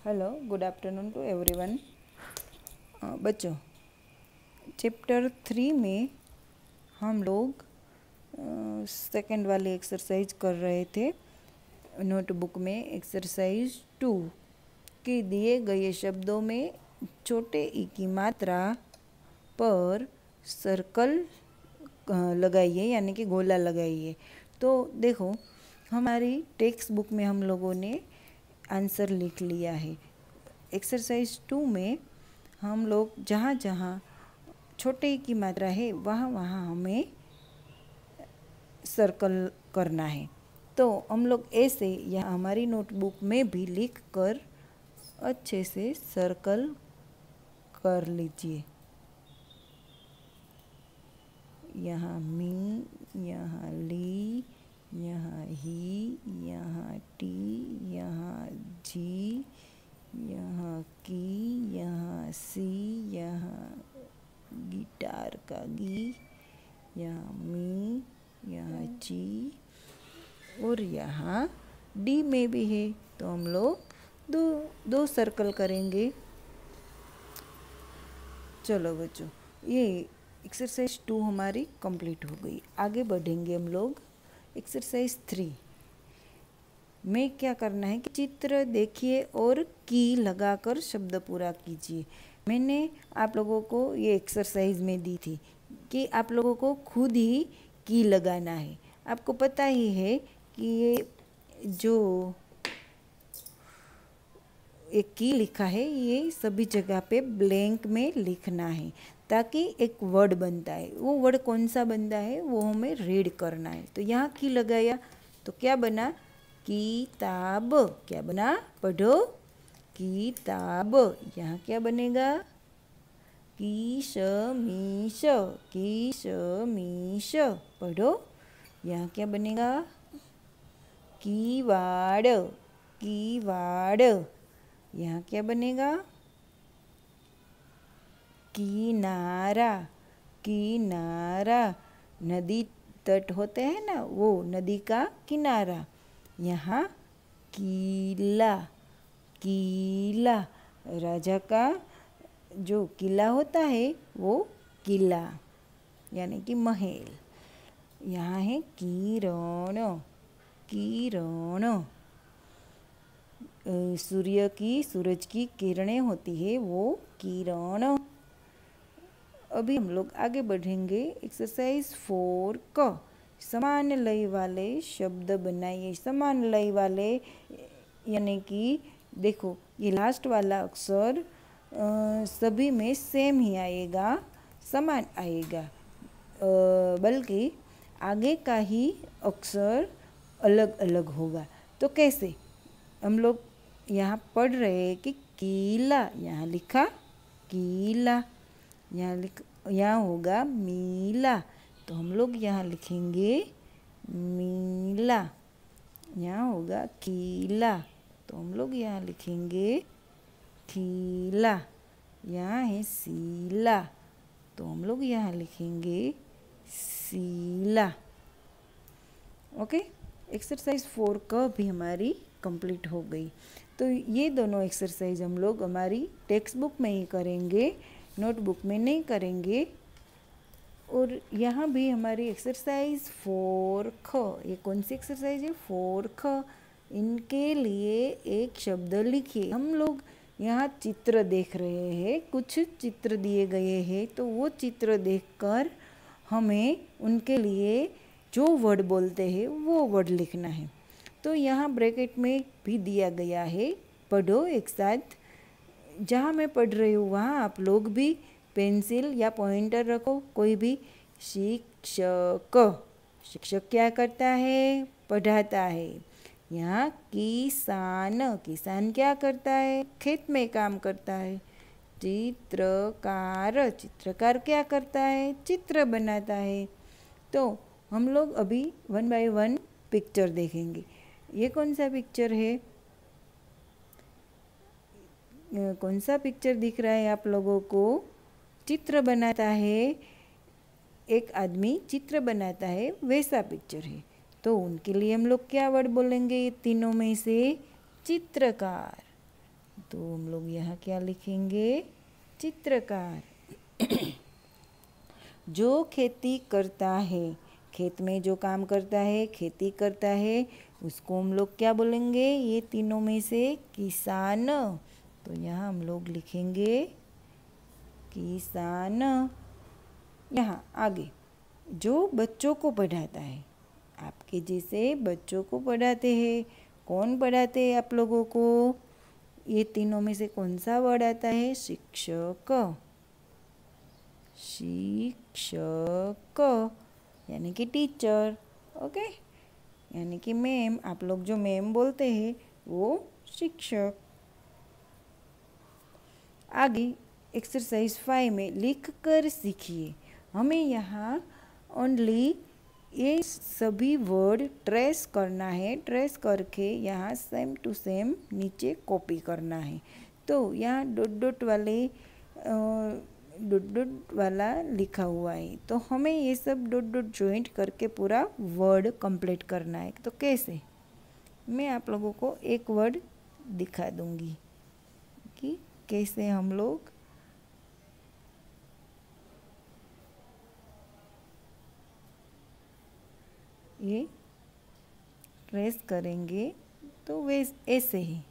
Hello, good afternoon to everyone. बच्चों, chapter 3 में हम लोग सेकंड वाली एक्सरसाइज कर रहे थे। नोटबुक में एक्सरसाइज 2 कि दिए गए शब्दों में छोटे ई की मात्रा पर सर्कल लगाइए, यानी कि गोला लगाइए। तो देखो, हमारी टेक्स्ट बुक में हम लोगों ने आंसर लिख लिया है। एक्सरसाइज 2 में हम लोग जहाँ जहाँ छोटे ई की मात्रा है वहाँ वहाँ हमें सर्कल करना है। तो हम लोग ऐसे यहाँ हमारी नोटबुक में भी लिख कर अच्छे से सर्कल कर लीजिए। यहाँ मी, यहाँ ली, यहाँ ही, यहाँ टी, यहाँ जी, यहाँ की, यहाँ सी, यहाँ गिटार का गी, यहाँ मी, यहाँ जी और यहाँ डी में भी है। तो हम लोग दो सर्कल करेंगे। चलो बच्चों, ये एक्सरसाइज 2 हमारी कंप्लीट हो गई। आगे बढ़ेंगे हम लोग एक्सरसाइज 3 में। क्या करना है कि चित्र देखिए और की लगाकर शब्द पूरा कीजिए। मैंने आप लोगों को ये एक्सरसाइज में दी थी कि आप लोगों को खुद ही की लगाना है। आपको पता ही है कि ये जो एक की लिखा है ये सभी जगह पे ब्लैंक में लिखना है ताकि एक वर्ड बनता है। वो वर्ड कौन सा बनता है वो हमें रीड करना है। तो यहाँ की लगाया तो क्या बना? किताब। क्या बना? पढ़ो, किताब। यहाँ क्या बनेगा? किशमिश। किशमिश। पढ़ो, यहाँ क्या बनेगा? किवाड़। किवाड़। यहाँ क्या बनेगा? किनारा। किनारा। नदी तट होते हैं ना, वो नदी का किनारा। यहाँ किला। किला। राजा का जो किला होता है वो किला, यानी कि महल। यहाँ है किरण। किरण। सूरज की किरणें होती है वो किरण। अभी हम लोग आगे बढ़ेंगे एक्सरसाइज 4 क। समान लय वाले शब्द बनाइए। समान लय वाले यानी कि देखो, ये लास्ट वाला अक्षर सभी में सेम ही आएगा, समान आएगा, बल्कि आगे का ही अक्षर अलग अलग होगा। तो कैसे? हम लोग यहाँ पढ़ रहे हैं कि कीला, यहाँ लिखा कीला, यहाँ होगा मीला, तो हम लोग यहाँ लिखेंगे मीला। यहाँ होगा कीला, तो हम लोग यहाँ लिखेंगे खीला। यहाँ है सीला, तो हम लोग यहाँ लिखेंगे सीला। ओके, एक्सरसाइज 4 का भी हमारी कंप्लीट हो गई। तो ये दोनों एक्सरसाइज हम लोग हमारी टेक्स्ट बुक में ही करेंगे, नोटबुक में नहीं करेंगे। और यहाँ भी हमारी एक्सरसाइज 4 ख, ये कौन सी एक्सरसाइज है? 4 ख। इनके लिए एक शब्द लिखिए। हम लोग यहाँ चित्र देख रहे हैं, कुछ चित्र दिए गए हैं, तो वो चित्र देखकर हमें उनके लिए जो वर्ड बोलते हैं वो वर्ड लिखना है। तो यहाँ ब्रैकेट में भी दिया गया है, पढ़ो एक साथ। जहाँ मैं पढ़ रही हूँ वहाँ आप लोग भी पेंसिल या पॉइंटर रखो, कोई भी। शिक्षक। शिक्षक क्या करता है? पढ़ाता है। यहाँ किसान। किसान क्या करता है? खेत में काम करता है। चित्रकार। चित्रकार क्या करता है? चित्र बनाता है। तो हम लोग अभी 1 बाय 1 पिक्चर देखेंगे। ये कौन सा पिक्चर है? कौन सा पिक्चर दिख रहा है आप लोगों को? चित्र बनाता है, एक आदमी चित्र बनाता है, वैसा पिक्चर है। तो उनके लिए हम लोग क्या वर्ड बोलेंगे? ये तीनों में से चित्रकार। तो हम लोग यहाँ क्या लिखेंगे? चित्रकार। जो खेती करता है, खेत में जो काम करता है, खेती करता है, उसको हम लोग क्या बोलेंगे? ये तीनों में से किसान। तो यहाँ हम लोग लिखेंगे किसान। यहाँ आगे जो बच्चों को पढ़ाता है, आपके जैसे बच्चों को पढ़ाते हैं। कौन पढ़ाते हैं आप लोगों को? ये तीनों में से कौन सा वर्ड आता है? शिक्षक। शिक्षक यानी कि टीचर। ओके, यानी कि मैम। आप लोग जो मैम बोलते हैं वो शिक्षक। आगे एक्सरसाइज 5 में लिख कर सीखिए। हमें यहाँ ओनली ये सभी वर्ड ट्रेस करना है। ट्रेस करके यहाँ सेम टू सेम नीचे कॉपी करना है। तो यहाँ डॉट डॉट वाला लिखा हुआ है, तो हमें ये सब डॉट डॉट जॉइंट करके पूरा वर्ड कंप्लीट करना है। तो कैसे? मैं आप लोगों को एक वर्ड दिखा दूंगी कि कैसे हम लोग ये ट्रेस करेंगे। तो ऐसे ही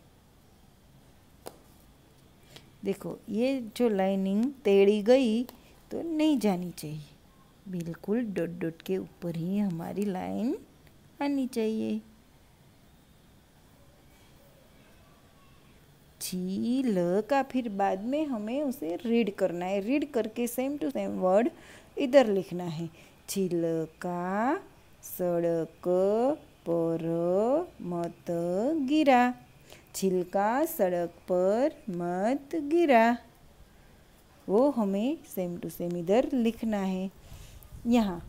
देखो, ये जो लाइनिंग टेढ़ी गई तो नहीं जानी चाहिए, बिल्कुल डॉट डॉट के ऊपर ही हमारी लाइन आनी चाहिए। झील का फिर बाद में हमें उसे रीड करना है। रीड करके सेम टू सेम वर्ड इधर लिखना है। छिलका सड़क पर मत गिरा। छिलका सड़क पर मत गिरा, वो हमें सेम टू सेम इधर लिखना है। यहाँ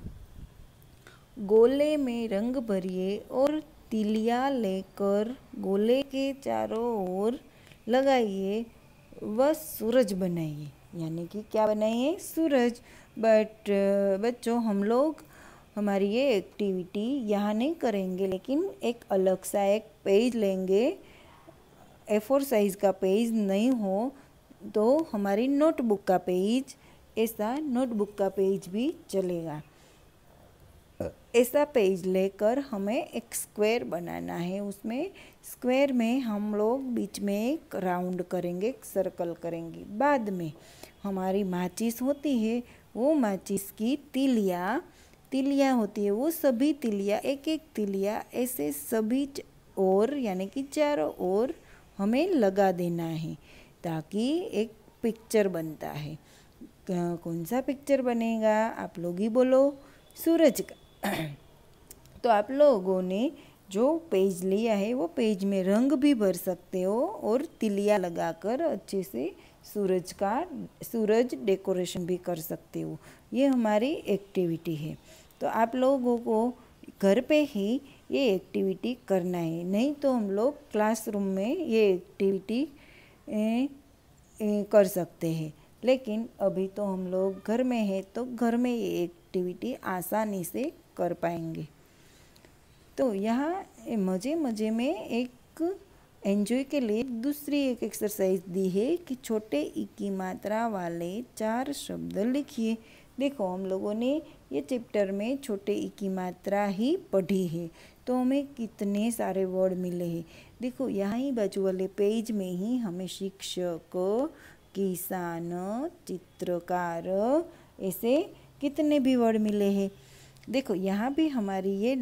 गोले में रंग भरिए और तिलिया लेकर गोले के चारों ओर लगाइए व सूरज बनाइए। यानी कि क्या बनाइए? सूरज। बट बच्चों, हम लोग हमारी ये एक्टिविटी यहाँ नहीं करेंगे, लेकिन एक अलग सा एक पेज लेंगे। A4 साइज़ का पेज नहीं हो तो हमारी नोटबुक का पेज, ऐसा नोटबुक का पेज भी चलेगा। ऐसा पेज लेकर हमें एक स्क्वायर बनाना है। उसमें स्क्वायर में हम लोग बीच में एक राउंड करेंगे, एक सर्कल करेंगे। बाद में हमारी माचिस होती है, वो माचिस की तिलिया होती है, वो सभी तिलिया, एक एक तिलिया ऐसे सभी ओर यानी कि चारों ओर हमें लगा देना है, ताकि एक पिक्चर बनता है। कौन सा पिक्चर बनेगा? आप लोग ही बोलो। सूरज का। तो आप लोगों ने जो पेज लिया है वो पेज में रंग भी भर सकते हो और तिलिया लगाकर अच्छे से सूरज डेकोरेशन भी कर सकते हो। ये हमारी एक्टिविटी है। तो आप लोगों को घर पे ही ये एक्टिविटी करना है, नहीं तो हम लोग क्लासरूम में ये एक्टिविटी कर सकते हैं। लेकिन अभी तो हम लोग घर में हैं, तो घर में ये एक्टिविटी आसानी से कर पाएंगे। तो यहाँ मज़े में एक एंजॉय के लिए दूसरी एक एक्सरसाइज दी है कि छोटे ई की मात्रा वाले 4 शब्द लिखिए। देखो, हम लोगों ने ये चैप्टर में छोटे ई की मात्रा ही पढ़ी है, तो हमें कितने सारे वर्ड मिले हैं। देखो, यहाँ ही बाजू वाले पेज में ही हमें शिक्षक, किसान, चित्रकार ऐसे कितने भी वर्ड मिले हैं। देखो, यहाँ भी हमारी ये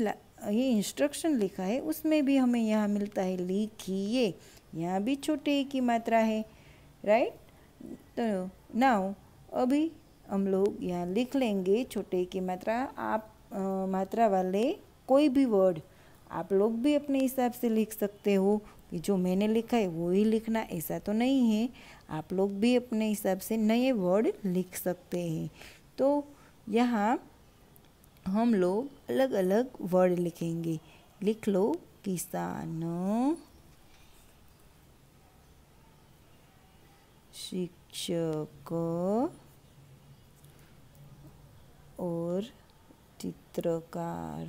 इंस्ट्रक्शन लिखा है, उसमें भी हमें यहाँ मिलता है लिखिए। यहाँ भी छोटे ई की मात्रा है, राइट। तो नाउ अभी हम लोग यहाँ लिख लेंगे छोटे ई की मात्रा। आप मात्रा वाले कोई भी वर्ड आप लोग भी अपने हिसाब से लिख सकते हो, कि जो मैंने लिखा है वो ही लिखना, ऐसा तो नहीं है। आप लोग भी अपने हिसाब से नए वर्ड लिख सकते हैं। तो यहाँ हम लोग अलग अलग वर्ड लिखेंगे। लिख लो, किसान, शिक्षक और चित्रकार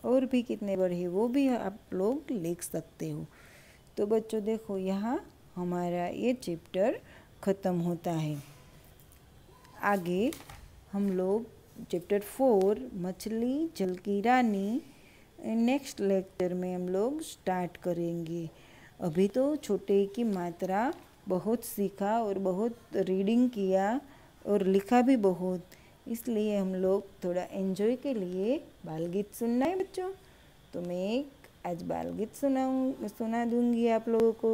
और भी कितने वर्ड है वो भी आप लोग लिख सकते हो। तो बच्चों देखो यहाँ हमारा ये चैप्टर ख़त्म होता है। आगे हम लोग चैप्टर 4 मछली जल की रानी नेक्स्ट लेक्चर में हम लोग स्टार्ट करेंगे। अभी तो छोटे की मात्रा बहुत सीखा और बहुत रीडिंग किया और लिखा भी बहुत, इसलिए हम लोग थोड़ा एंजॉय के लिए बाल गीत सुनना है बच्चों। तो मैं आज बाल गीत सुना दूंगी आप लोगों को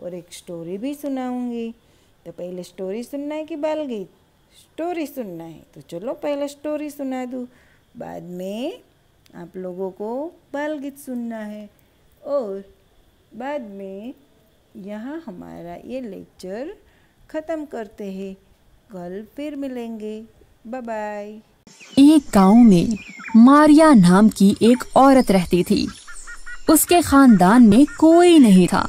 और एक स्टोरी भी सुनाऊंगी। तो पहले स्टोरी सुनना है कि बाल गीत? स्टोरी सुनना है, तो चलो पहले स्टोरी सुना दूँ, बाद में आप लोगों को बाल गीत सुनना है और बाद में यहाँ हमारा ये लेक्चर ख़त्म करते हैं। कल फिर मिलेंगे। Bye bye. एक गांव में मारिया नाम की एक औरत रहती थी। उसके खानदान में कोई नहीं था।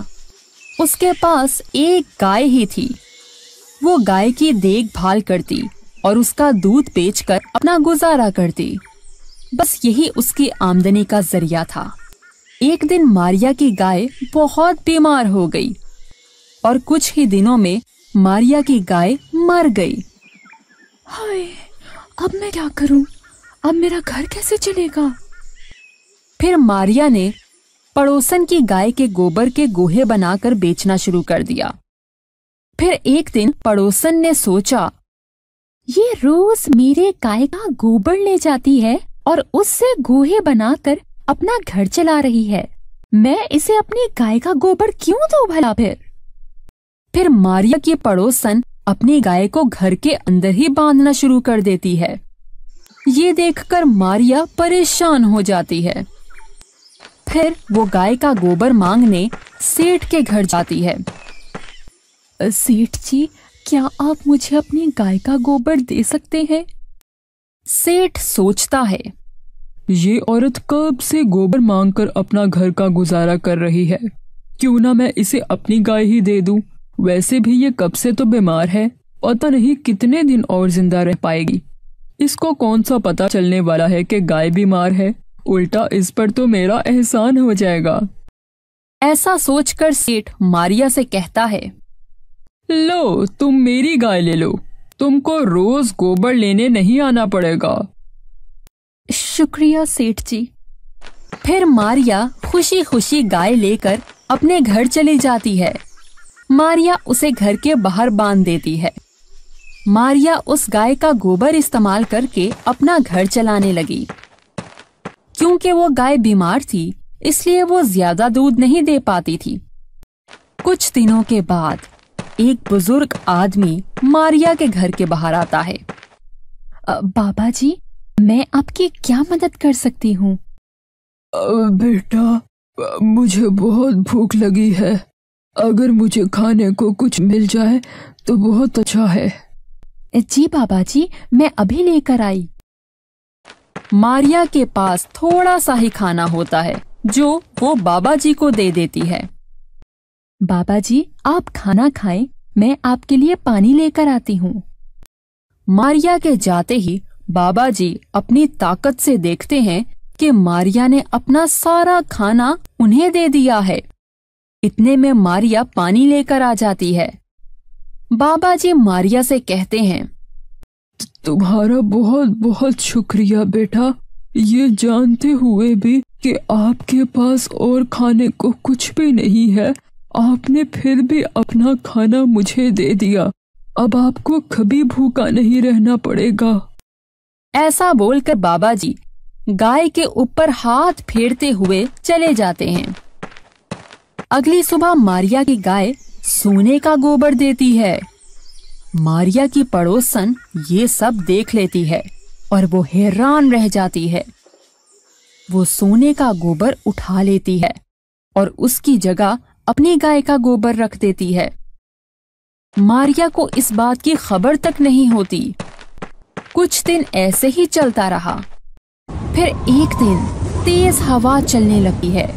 उसके पास एक गाय ही थी। वो गाय की देखभाल करती और उसका दूध बेचकर अपना गुजारा करती। बस यही उसकी आमदनी का जरिया था। एक दिन मारिया की गाय बहुत बीमार हो गई और कुछ ही दिनों में मारिया की गाय मर गई। हाय, अब मैं क्या करूं? अब मेरा घर कैसे चलेगा? फिर मारिया ने पड़ोसन की गाय के गोबर के गोहे बनाकर बेचना शुरू कर दिया। फिर एक दिन पड़ोसन ने सोचा, ये रोज मेरे गाय का गोबर ले जाती है और उससे गोहे बनाकर अपना घर चला रही है। मैं इसे अपनी गाय का गोबर क्यों दूं भला? फिर मारिया की पड़ोसन अपनी गाय को घर के अंदर ही बांधना शुरू कर देती है। ये देखकर मारिया परेशान हो जाती है। फिर वो गाय का गोबर मांगने सेठ के घर जाती है। सेठ जी, क्या आप मुझे अपनी गाय का गोबर दे सकते हैं? सेठ सोचता है, ये औरत कब से गोबर मांगकर अपना घर का गुजारा कर रही है, क्यों ना मैं इसे अपनी गाय ही दे दूं। वैसे भी ये कब से तो बीमार है, पता नहीं कितने दिन और जिंदा रह पाएगी। इसको कौन सा पता चलने वाला है कि गाय बीमार है, उल्टा इस पर तो मेरा एहसान हो जाएगा। ऐसा सोचकर सेठ मारिया से कहता है, लो तुम मेरी गाय ले लो, तुमको रोज गोबर लेने नहीं आना पड़ेगा। शुक्रिया सेठ जी। फिर मारिया खुशी खुशी गाय लेकर अपने घर चली जाती है। मारिया उसे घर के बाहर बांध देती है। मारिया उस गाय का गोबर इस्तेमाल करके अपना घर चलाने लगी। क्योंकि वो गाय बीमार थी, इसलिए वो ज्यादा दूध नहीं दे पाती थी। कुछ दिनों के बाद एक बुजुर्ग आदमी मारिया के घर के बाहर आता है। बाबा जी, मैं आपकी क्या मदद कर सकती हूँ? बेटा, मुझे बहुत भूख लगी है। अगर मुझे खाने को कुछ मिल जाए तो बहुत अच्छा है। जी बाबा जी, मैं अभी लेकर आई। मारिया के पास थोड़ा सा ही खाना होता है जो वो बाबा जी को दे देती है। बाबा जी, आप खाना खाएं, मैं आपके लिए पानी लेकर आती हूँ। मारिया के जाते ही बाबा जी अपनी ताकत से देखते हैं कि मारिया ने अपना सारा खाना उन्हें दे दिया है। इतने में मारिया पानी लेकर आ जाती है। बाबा जी मारिया से कहते हैं, तुम्हारा बहुत बहुत शुक्रिया बेटा। ये जानते हुए भी कि आपके पास और खाने को कुछ भी नहीं है, आपने फिर भी अपना खाना मुझे दे दिया। अब आपको कभी भूखा नहीं रहना पड़ेगा। ऐसा बोलकर बाबा जी गाय के ऊपर हाथ फेरते हुए चले जाते हैं। अगली सुबह मारिया की गाय सोने का गोबर देती है। मारिया की पड़ोसन ये सब देख लेती है और वो हैरान रह जाती है। वो सोने का गोबर उठा लेती है और उसकी जगह अपनी गाय का गोबर रख देती है। मारिया को इस बात की खबर तक नहीं होती। कुछ दिन ऐसे ही चलता रहा। फिर एक दिन तेज हवा चलने लगती है।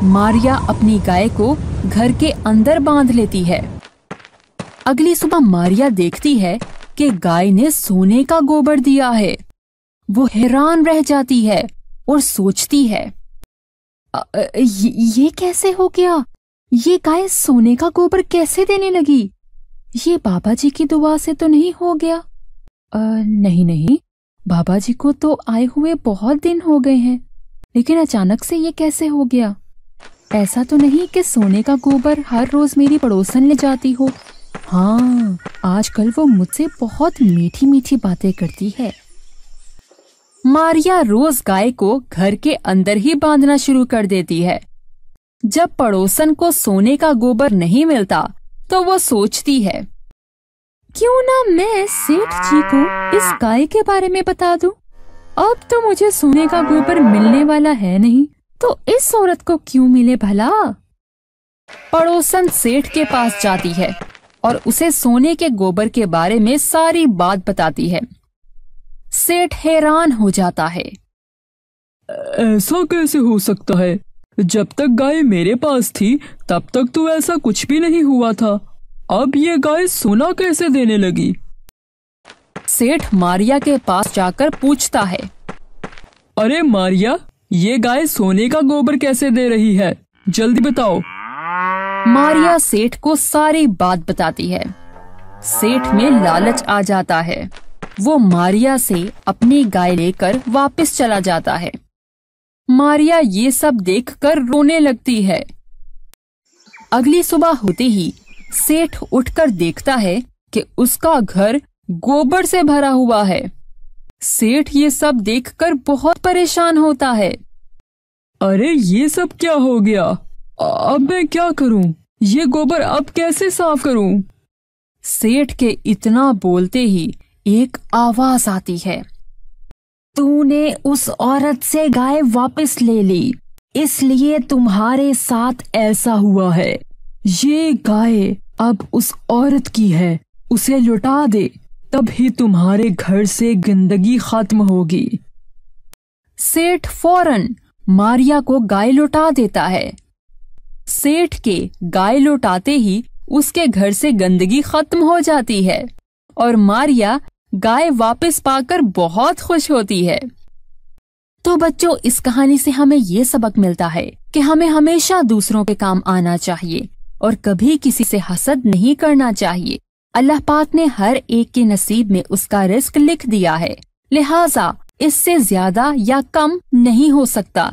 मारिया अपनी गाय को घर के अंदर बांध लेती है। अगली सुबह मारिया देखती है कि गाय ने सोने का गोबर दिया है। वो हैरान रह जाती है और सोचती है, ये कैसे हो गया? ये गाय सोने का गोबर कैसे देने लगी? ये बाबा जी की दुआ से तो नहीं हो गया? नहीं नहीं, बाबा जी को तो आए हुए बहुत दिन हो गए हैं, लेकिन अचानक से ये कैसे हो गया? ऐसा तो नहीं कि सोने का गोबर हर रोज मेरी पड़ोसन ले जाती हो। हाँ, आजकल वो मुझसे बहुत मीठी मीठी बातें करती है। मारिया रोज गाय को घर के अंदर ही बांधना शुरू कर देती है। जब पड़ोसन को सोने का गोबर नहीं मिलता तो वो सोचती है, क्यों ना मैं सेठ जी को इस गाय के बारे में बता दूं? अब तो मुझे सोने का गोबर मिलने वाला है नहीं, तो इस औरत को क्यों मिले भला? पड़ोसन सेठ के पास जाती है और उसे सोने के गोबर के बारे में सारी बात बताती है। सेठ हैरान हो जाता है। ऐसा कैसे हो सकता है? जब तक गाय मेरे पास थी तब तक तो ऐसा कुछ भी नहीं हुआ था। अब ये गाय सोना कैसे देने लगी? सेठ मारिया के पास जाकर पूछता है, अरे मारिया, ये गाय सोने का गोबर कैसे दे रही है? जल्दी बताओ। मारिया सेठ को सारी बात बताती है। सेठ में लालच आ जाता है। वो मारिया से अपनी गाय लेकर वापस चला जाता है। मारिया ये सब देखकर रोने लगती है। अगली सुबह होते ही सेठ उठकर देखता है कि उसका घर गोबर से भरा हुआ है। सेठ ये सब देखकर बहुत परेशान होता है। अरे ये सब क्या हो गया? अब मैं क्या करूं? ये गोबर अब कैसे साफ करूं? सेठ के इतना बोलते ही एक आवाज आती है, तूने उस औरत से गाय वापस ले ली, इसलिए तुम्हारे साथ ऐसा हुआ है। ये गाय अब उस औरत की है, उसे लौटा दे, तभी तुम्हारे घर से गंदगी खत्म होगी। सेठ फौरन मारिया को गाय लौटा देता है। सेठ के गाय लौटाते ही उसके घर से गंदगी खत्म हो जाती है और मारिया गाय वापस पाकर बहुत खुश होती है। तो बच्चों, इस कहानी से हमें ये सबक मिलता है कि हमें हमेशा दूसरों के काम आना चाहिए और कभी किसी से हसद नहीं करना चाहिए। अल्लाह पाक ने हर एक के नसीब में उसका रिस्क लिख दिया है, लिहाजा इससे ज्यादा या कम नहीं हो सकता।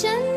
चंद